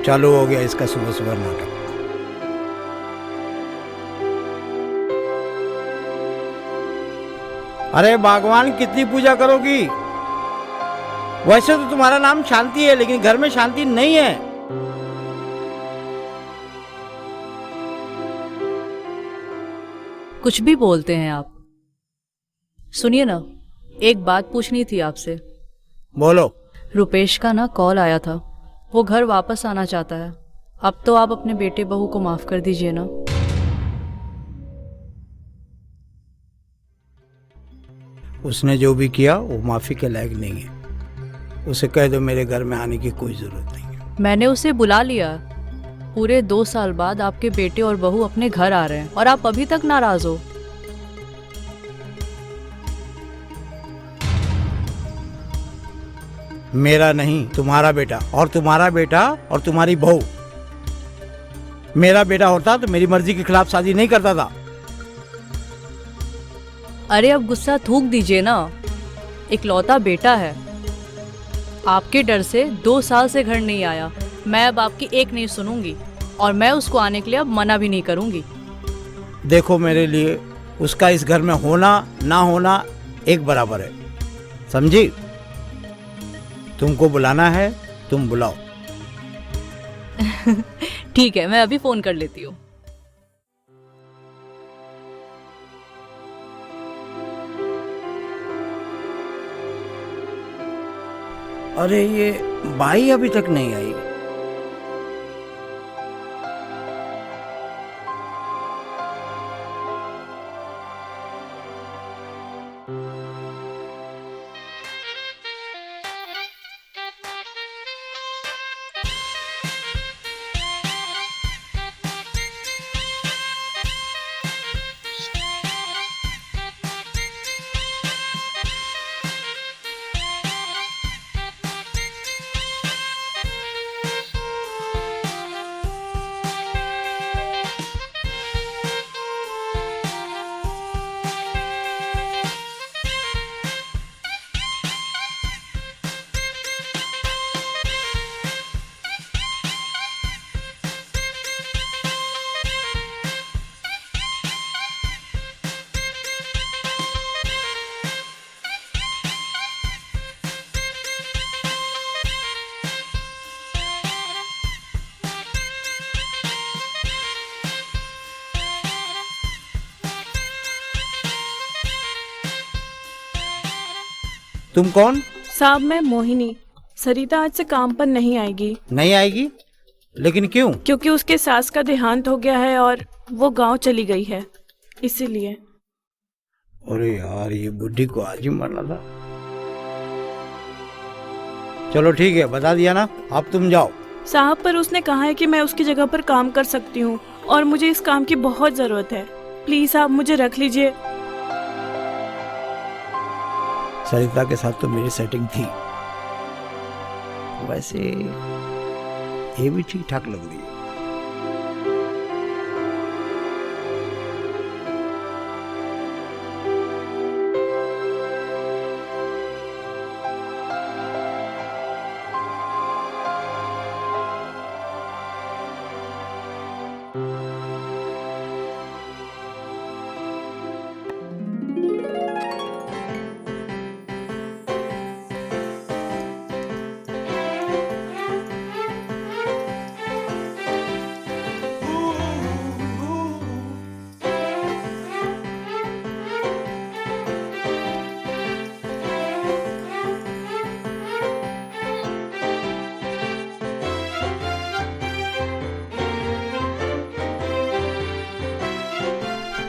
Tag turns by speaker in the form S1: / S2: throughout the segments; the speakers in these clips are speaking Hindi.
S1: चालू हो गया इसका सुबह सुबह नाटक। अरे भगवान, कितनी पूजा करोगी? वैसे तो तुम्हारा नाम शांति है, लेकिन घर में शांति नहीं है।
S2: कुछ भी बोलते हैं आप। सुनिए ना, एक बात पूछनी थी आपसे।
S1: बोलो।
S2: रुपेश का ना कॉल आया था, वो घर वापस आना चाहता है। अब तो आप अपने बेटे बहू को माफ कर दीजिए ना।
S1: उसने जो भी किया वो माफी के लायक नहीं है। उसे कह दो मेरे घर में आने की कोई जरूरत नहीं है।
S2: मैंने उसे बुला लिया। पूरे 2 साल बाद आपके बेटे और बहू अपने घर आ रहे हैं और आप अभी तक नाराज हो।
S1: मेरा नहीं, तुम्हारा बेटा, और तुम्हारा बेटा और तुम्हारी बहू। मेरा बेटा होता तो मेरी मर्जी के खिलाफ शादी नहीं करता था।
S2: अरे अब गुस्सा थूक दीजिए ना, इकलौता बेटा है। आपके डर से 2 साल से घर नहीं आया। मैं अब आपकी एक नहीं सुनूंगी और मैं उसको आने के लिए अब मना भी नहीं करूंगी।
S1: देखो, मेरे लिए उसका इस घर में होना ना होना एक बराबर है, समझी? तुमको बुलाना है, तुम बुलाओ।
S2: ठीक है, मैं अभी फोन कर लेती हूँ।
S1: अरे ये बाई अभी तक नहीं आई। तुम कौन?
S3: साहब, मैं मोहिनी। सरिता आज से काम पर नहीं आएगी।
S1: नहीं आएगी? लेकिन क्यों?
S3: क्योंकि उसके सास का देहांत हो गया है और वो गांव चली गई है, इसीलिए।
S1: अरे यार, ये बुढ़ी को आज ही मरना था। चलो ठीक है, बता दिया ना, अब तुम जाओ।
S3: साहब, पर उसने कहा है कि मैं उसकी जगह पर काम कर सकती हूँ और मुझे इस काम की बहुत जरूरत है। प्लीज आप मुझे रख लीजिए।
S1: सरिता के साथ तो मेरी सेटिंग थी, वैसे ये भी ठीक ठाक लग रही है।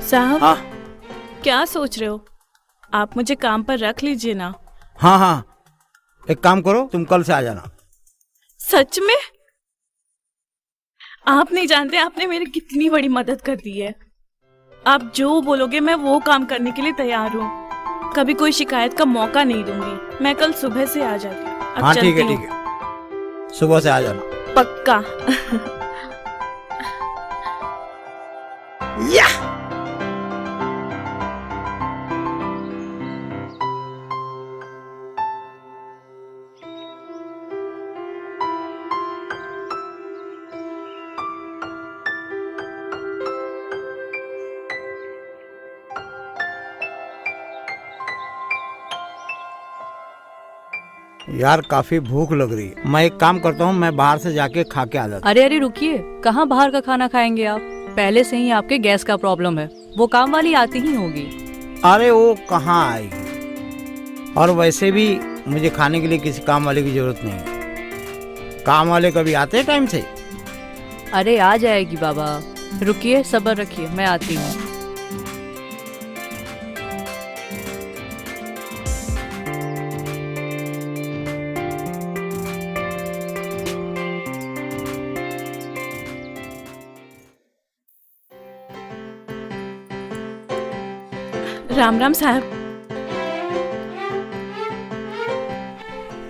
S3: साहब,
S1: हाँ
S3: क्या सोच रहे हो? आप मुझे काम पर रख लीजिए ना।
S1: हाँ हाँ, एक काम करो, तुम कल से आ जाना।
S3: सच में? आप नहीं जानते आपने मेरी कितनी बड़ी मदद कर दी है। आप जो बोलोगे मैं वो काम करने के लिए तैयार हूँ। कभी कोई शिकायत का मौका नहीं दूंगी। मैं कल सुबह से आ जाती हूँ। अब
S1: हाँ ठीक
S3: चलती
S1: है,
S3: हूँ।
S1: ठीक है, सुबह से आ जाना।
S3: पक्का।
S1: या! यार काफी भूख लग रही है, मैं एक काम करता हूँ, मैं बाहर से जाके खा के आ जाता
S2: अरे अरे रुकिए, कहाँ बाहर का खाना खाएंगे आप? पहले से ही आपके गैस का प्रॉब्लम है, वो काम वाली आती ही होगी।
S1: हूँ। अरे वो कहाँ आएगी, और वैसे भी मुझे खाने के लिए किसी काम वाले की जरूरत नहीं है। काम वाले कभी आते हैं टाइम से?
S2: अरे आ जाएगी बाबा, रुकिए, सब्र रखिए, मैं आती हूँ।
S3: राम राम साहब।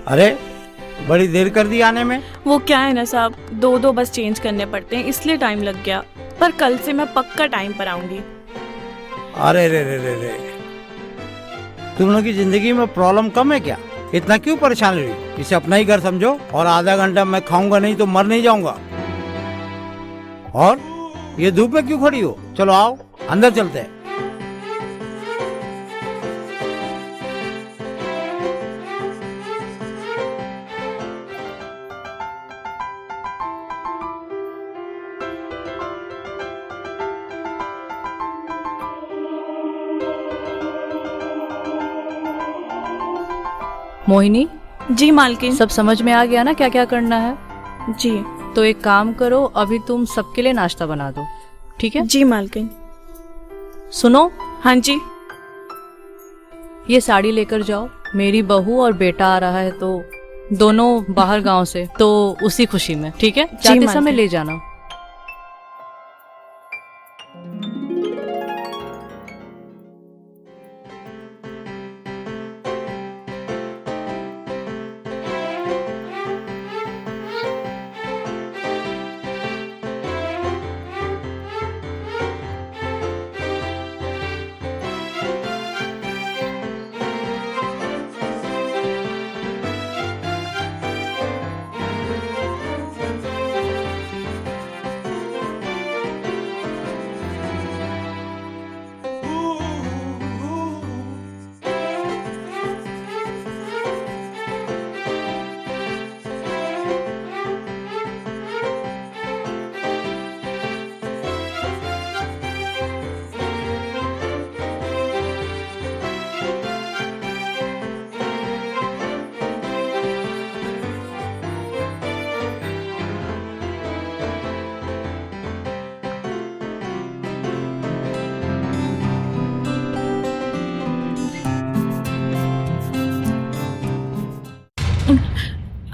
S1: अरे बड़ी देर कर दी आने में।
S3: वो क्या है ना साहब, दो बस चेंज करने पड़ते हैं, इसलिए टाइम लग गया, पर कल से मैं पक्का टाइम पर आऊंगी।
S1: अरे रे रे रे रे, तुम लोग की जिंदगी में प्रॉब्लम कम है क्या? इतना क्यों परेशान रही? इसे अपना ही घर समझो, और आधा घंटा मैं खाऊंगा नहीं तो मर नहीं जाऊंगा। और ये धूप में क्यों खड़ी हो? चलो आओ अंदर चलते हैं।
S2: मोहिनी,
S3: जी मालकिन।
S2: सब समझ में आ गया ना क्या क्या करना है?
S3: जी।
S2: तो एक काम करो, अभी तुम सबके लिए नाश्ता बना दो, ठीक है?
S3: जी मालकिन।
S2: सुनो,
S3: हाँ जी।
S2: ये साड़ी लेकर जाओ, मेरी बहू और बेटा आ रहा है तो दोनों बाहर गांव से, तो उसी खुशी में, ठीक है? जाते समय ले जाना।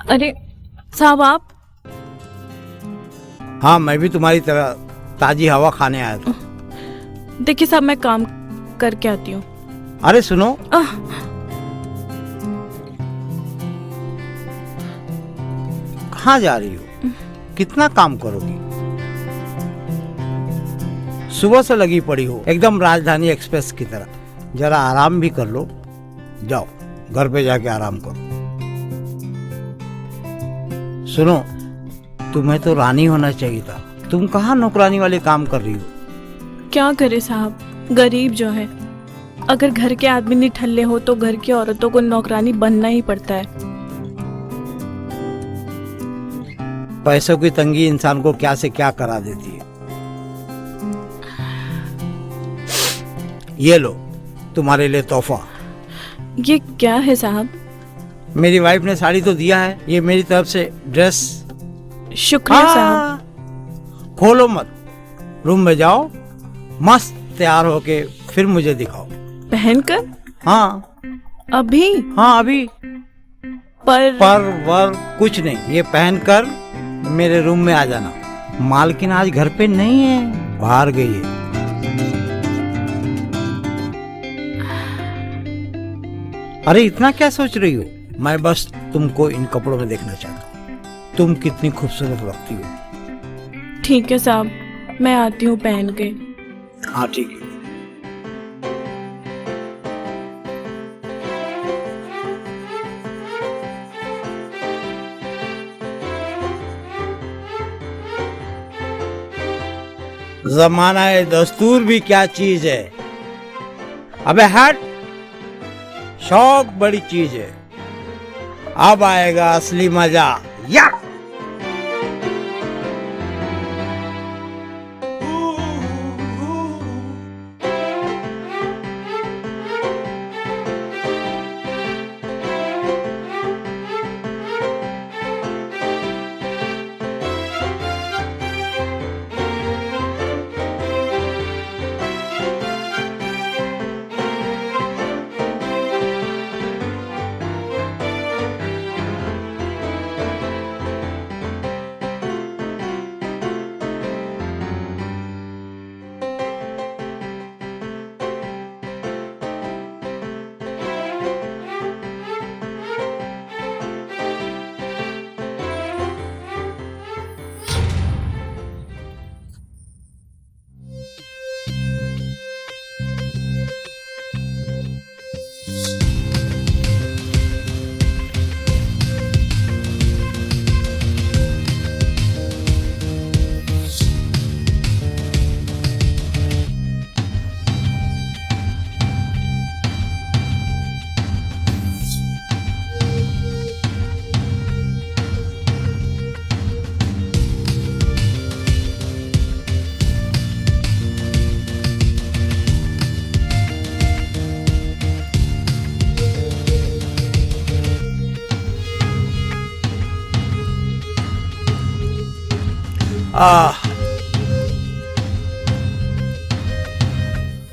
S3: अरे साहब आप।
S1: हाँ, मैं भी तुम्हारी तरह ताजी हवा खाने आया था।
S3: देखिए साहब, मैं काम करके आती हूँ।
S1: अरे सुनो, कहाँ जा रही हो? कितना काम करोगी? सुबह से लगी पड़ी हो एकदम राजधानी एक्सप्रेस की तरह। जरा आराम भी कर लो। जाओ घर पे जाके आराम करो। सुनो, तुम्हें तो रानी होना चाहिए था, तुम कहाँ नौकरानी वाले काम कर रही हो?
S3: क्या करे साहब, गरीब जो है, अगर घर के आदमी निठल्ले हो तो घर की औरतों को नौकरानी बनना ही पड़ता है।
S1: पैसों की तंगी इंसान को क्या से क्या करा देती है। ये लो तुम्हारे लिए तोहफा।
S3: ये क्या है साहब?
S1: मेरी वाइफ ने साड़ी तो दिया है, ये मेरी तरफ से ड्रेस।
S3: शुक्रिया साहब।
S1: खोलो मत, रूम में जाओ, मस्त तैयार होके फिर मुझे दिखाओ।
S3: पहनकर?
S1: हाँ
S3: अभी?
S1: हाँ अभी।
S3: पर
S1: वर कुछ नहीं, ये पहनकर मेरे रूम में आ जाना। मालकिन आज घर पे नहीं है, बाहर गई है। अरे इतना क्या सोच रही हो? मैं बस तुमको इन कपड़ों में देखना चाहता हूँ, तुम कितनी खूबसूरत लगती हो।
S3: ठीक है साहब, मैं आती हूँ पहन के।
S1: हाँ ठीक है। जमाना है दस्तूर भी क्या चीज है। अबे हट, शौक बड़ी चीज है। अब आएगा असली मजा। या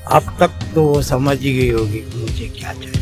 S1: अब तक तो वो समझ ही गई होगी मुझे क्या चाहिए।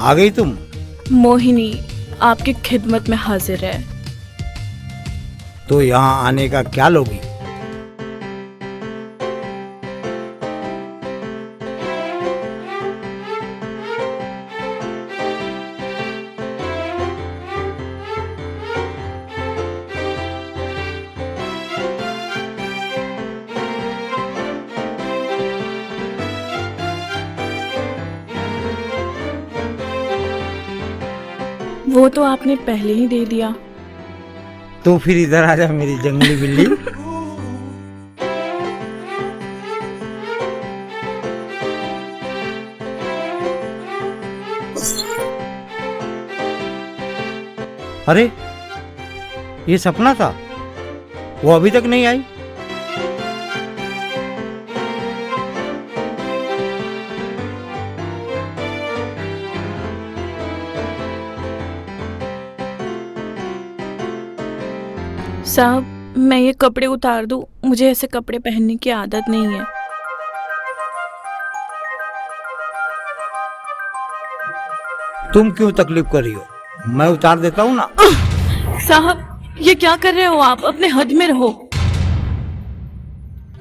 S1: आ गई तुम?
S3: मोहिनी आपकी खिदमत में हाजिर है।
S1: तो यहाँ आने का क्या लोगी?
S3: वो तो आपने पहले ही दे दिया।
S1: तो फिर इधर आ जा मेरी जंगली बिल्ली। अरे ये सपना था, वो अभी तक नहीं आई।
S3: साहब मैं ये कपड़े उतार दूं? मुझे ऐसे कपड़े पहनने की आदत नहीं है।
S1: तुम क्यों तकलीफ कर रही हो? मैं उतार देता हूँ ना।
S3: साहब ये क्या कर रहे हो आप? अपने हद में रहो।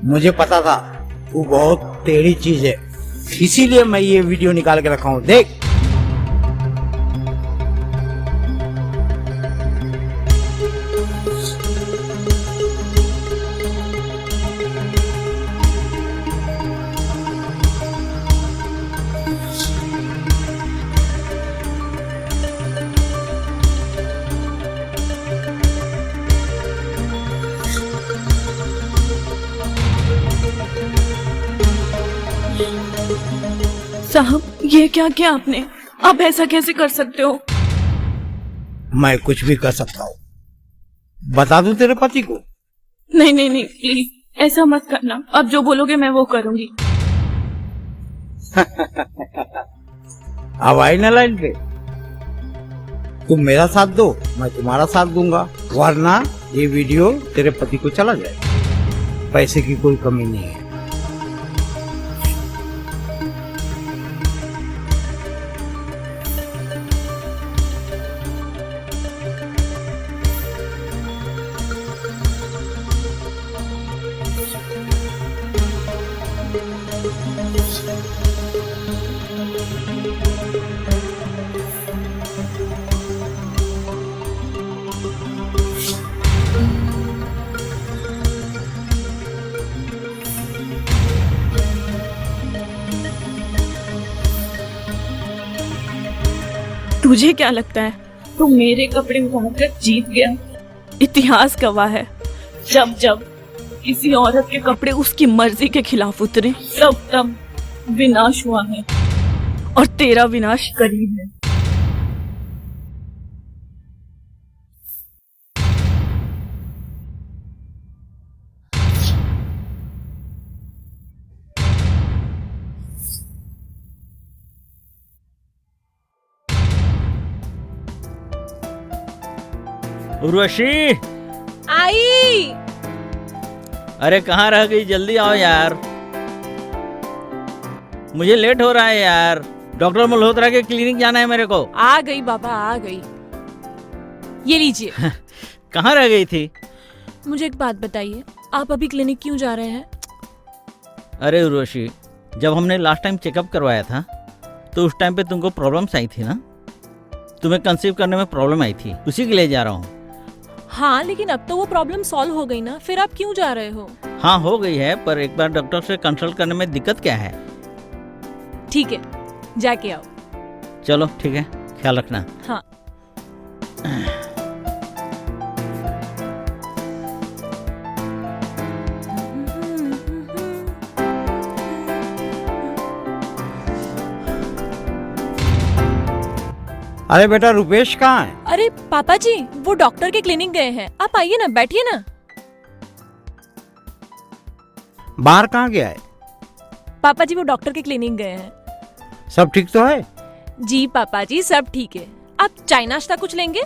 S1: मुझे पता था वो बहुत टेढ़ी चीज है, इसीलिए मैं ये वीडियो निकाल के रखा हूँ। देख,
S3: साहब ये क्या किया आपने? आप ऐसा कैसे कर सकते हो?
S1: मैं कुछ भी कर सकता हूँ। बता दूं तेरे पति को?
S3: नहीं नहीं नहीं, प्लीज ऐसा मत करना। आप जो बोलोगे मैं वो करूंगी।
S1: अब आई ना लाइन पे। तुम मेरा साथ दो, मैं तुम्हारा साथ दूंगा, वरना ये वीडियो तेरे पति को चला जाए। पैसे की कोई कमी नहीं है।
S3: तुझे क्या लगता है तू मेरे कपड़े उठाकर जीत गया? इतिहास गवाह है, जब जब किसी औरत के कपड़े उसकी मर्जी के खिलाफ उतरे तब तब विनाश हुआ है, और तेरा विनाश करीब है।
S4: उर्वशी,
S5: आई।
S4: अरे कहाँ रह गई? जल्दी आओ यार, मुझे लेट हो रहा है यार। डॉक्टर मल्होत्रा के क्लिनिक जाना है मेरे को।
S5: आ गई बाबा, आ गई। ये लीजिए।
S4: कहाँ रह गई थी?
S5: मुझे एक बात बताइए, आप अभी क्लिनिक क्यों जा रहे हैं?
S4: अरे उर्वशी, जब हमने लास्ट टाइम चेकअप करवाया था तो उस टाइम पे तुमको प्रॉब्लम्स आई थी ना, तुम्हें कंसीव करने में प्रॉब्लम आई थी, उसी के लिए जा रहा हूँ।
S5: हाँ, लेकिन अब तो वो प्रॉब्लम सॉल्व हो गई ना, फिर आप क्यों जा रहे हो?
S4: हाँ हो गई है, पर एक बार डॉक्टर से कंसल्ट करने में दिक्कत क्या है?
S5: ठीक है, जाके आओ।
S4: चलो ठीक है, ख्याल रखना।
S5: हाँ।
S1: अरे बेटा, रुपेश कहाँ है?
S5: अरे पापा जी, वो डॉक्टर के क्लिनिक गए हैं। आप आइए ना, बैठिए ना।
S1: बाहर कहाँ गया है?
S5: पापा जी वो डॉक्टर के क्लिनिक गए हैं।
S1: सब ठीक तो है?
S5: जी पापा जी, सब ठीक है। आप चाय नाश्ता कुछ लेंगे?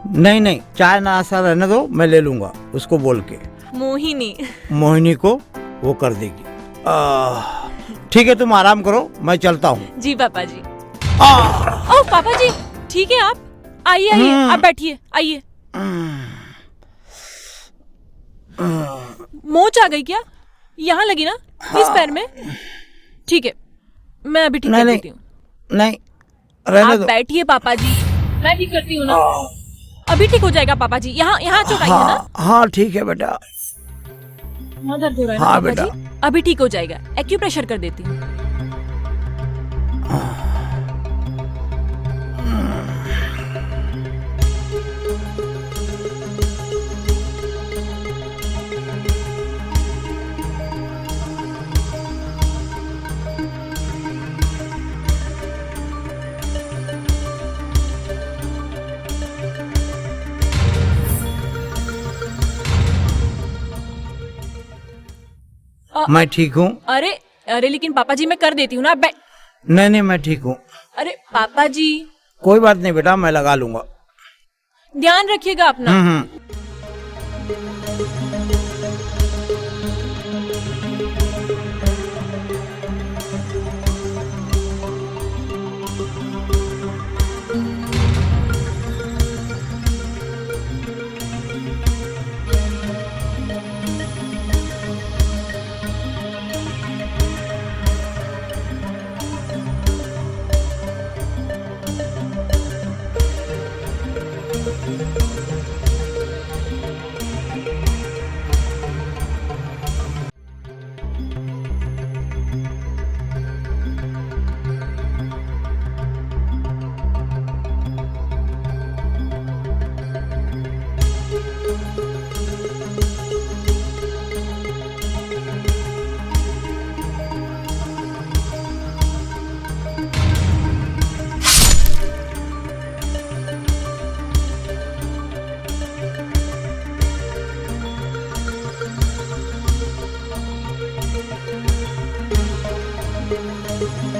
S1: नहीं नहीं, चाय नाश्ता रहने दो, मैं ले लूंगा उसको बोल के।
S5: मोहिनी।
S1: मोहिनी को वो कर देगी। ठीक है, तुम आराम करो, मैं चलता हूँ।
S5: जी पापा जी। ओ पापा जी, ठीक है, आप आइए आइए, आप बैठिए, आइए। मोच आ गई क्या? यहाँ लगी ना, इस पैर में? ठीक है, मैं अभी ठीक कर देती हूँ।
S1: नहीं, रहने
S5: आप
S1: दो।
S5: बैठिए पापा जी, मैं ठीक करती हूँ ना। अभी ठीक हो जाएगा पापा जी। यहाँ यहाँ चौकाई है ना?
S1: हाँ ठीक है बेटा।
S5: यहाँ दर्द हो रहा है ना
S1: हाँ
S5: पापा
S1: बेटा।
S5: जी? अभी ठीक हो जाएगा, एक्यूप्रेशर कर देती हूँ।
S1: मैं ठीक हूँ।
S5: अरे अरे, लेकिन पापा जी मैं कर देती हूँ ना, आप
S1: नहीं नहीं, मैं ठीक हूँ।
S5: अरे पापा जी,
S1: कोई बात नहीं बेटा, मैं लगा लूंगा।
S5: ध्यान रखिएगा अपना।
S3: है।